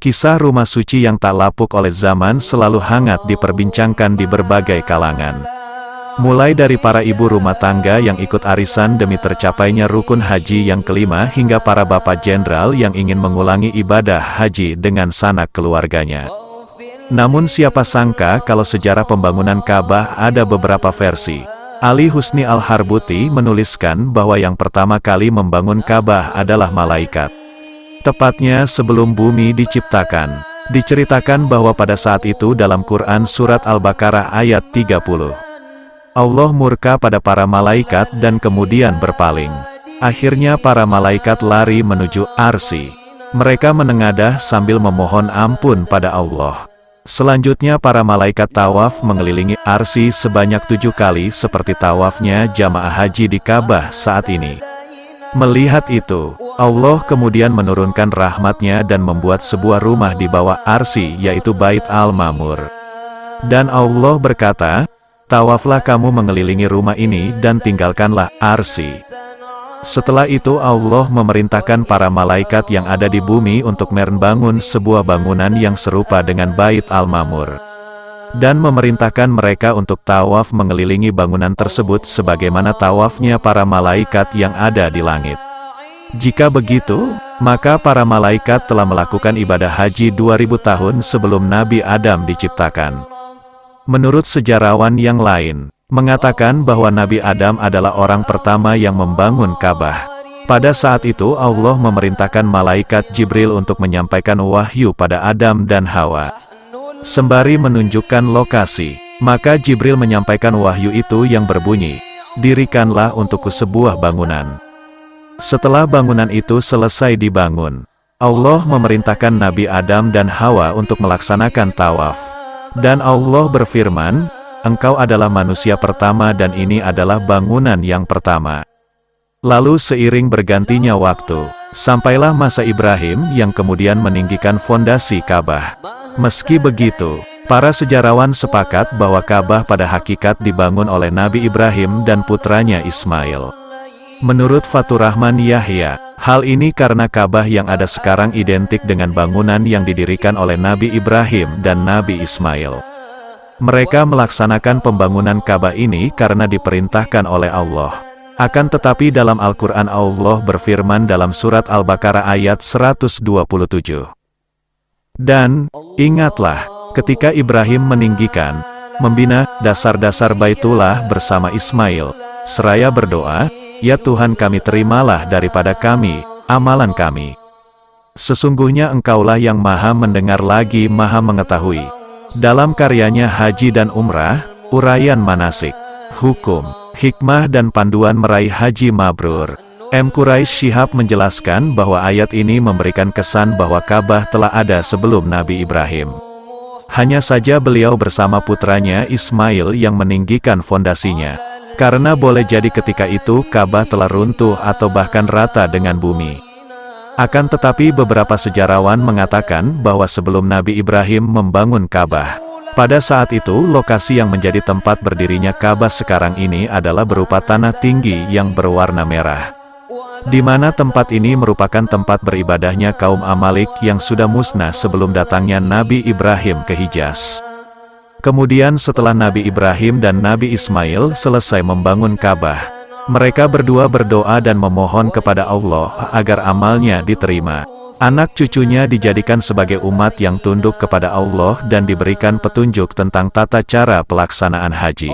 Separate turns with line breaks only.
Kisah rumah suci yang tak lapuk oleh zaman selalu hangat diperbincangkan di berbagai kalangan. Mulai dari para ibu rumah tangga yang ikut arisan demi tercapainya rukun haji yang kelima hingga para bapak jenderal yang ingin mengulangi ibadah haji dengan sanak keluarganya. Namun siapa sangka kalau sejarah pembangunan Ka'bah ada beberapa versi. Ali Husni Al-Harbuti menuliskan bahwa yang pertama kali membangun Ka'bah adalah malaikat. Tepatnya sebelum bumi diciptakan. Diceritakan bahwa pada saat itu dalam Quran Surat Al-Baqarah ayat 30. Allah murka pada para malaikat dan kemudian berpaling. Akhirnya para malaikat lari menuju Arsy. Mereka menengadah sambil memohon ampun pada Allah. Selanjutnya para malaikat tawaf mengelilingi Arsy sebanyak 7 kali seperti tawafnya jamaah haji di Ka'bah saat ini. Melihat itu, Allah kemudian menurunkan rahmatnya dan membuat sebuah rumah di bawah Arsy yaitu Bait Al-Ma'mur. Dan Allah berkata, "Tawaflah kamu mengelilingi rumah ini dan tinggalkanlah Arsy." Setelah itu Allah memerintahkan para malaikat yang ada di bumi untuk membangun sebuah bangunan yang serupa dengan Bait Al-Ma'mur. Dan memerintahkan mereka untuk tawaf mengelilingi bangunan tersebut sebagaimana tawafnya para malaikat yang ada di langit. Jika begitu, maka para malaikat telah melakukan ibadah haji 2000 tahun sebelum Nabi Adam diciptakan. Menurut sejarawan yang lain, mengatakan bahwa Nabi Adam adalah orang pertama yang membangun Ka'bah. Pada saat itu Allah memerintahkan malaikat Jibril untuk menyampaikan wahyu pada Adam dan Hawa. Sembari menunjukkan lokasi, maka Jibril menyampaikan wahyu itu yang berbunyi, "Dirikanlah untukku sebuah bangunan." Setelah bangunan itu selesai dibangun, Allah memerintahkan Nabi Adam dan Hawa untuk melaksanakan tawaf. Dan Allah berfirman, "Engkau adalah manusia pertama dan ini adalah bangunan yang pertama." Lalu seiring bergantinya waktu, sampailah masa Ibrahim yang kemudian meninggikan fondasi Ka'bah. Meski begitu, para sejarawan sepakat bahwa Ka'bah pada hakikat dibangun oleh Nabi Ibrahim dan putranya Ismail. Menurut Fathurrahman Yahya, hal ini karena Ka'bah yang ada sekarang identik dengan bangunan yang didirikan oleh Nabi Ibrahim dan Nabi Ismail. Mereka melaksanakan pembangunan Ka'bah ini karena diperintahkan oleh Allah. Akan tetapi dalam Al-Quran Allah berfirman dalam Surat Al-Baqarah ayat 127. Dan, ingatlah, ketika Ibrahim meninggikan, membina dasar-dasar Baitullah bersama Ismail, seraya berdoa, "Ya Tuhan kami, terimalah daripada kami, amalan kami. Sesungguhnya Engkaulah yang maha mendengar lagi maha mengetahui." Dalam karyanya Haji dan Umrah, Uraian Manasik, Hukum, Hikmah dan Panduan Meraih Haji Mabrur, M. Quraish Shihab menjelaskan bahwa ayat ini memberikan kesan bahwa Ka'bah telah ada sebelum Nabi Ibrahim. Hanya saja beliau bersama putranya Ismail yang meninggikan fondasinya. Karena boleh jadi ketika itu Ka'bah telah runtuh atau bahkan rata dengan bumi. Akan tetapi beberapa sejarawan mengatakan bahwa sebelum Nabi Ibrahim membangun Ka'bah, pada saat itu lokasi yang menjadi tempat berdirinya Ka'bah sekarang ini adalah berupa tanah tinggi yang berwarna merah. Di mana tempat ini merupakan tempat beribadahnya kaum Amalik yang sudah musnah sebelum datangnya Nabi Ibrahim ke Hijaz. Kemudian setelah Nabi Ibrahim dan Nabi Ismail selesai membangun Ka'bah, mereka berdua berdoa dan memohon kepada Allah agar amalnya diterima. Anak cucunya dijadikan sebagai umat yang tunduk kepada Allah dan diberikan petunjuk tentang tata cara pelaksanaan haji.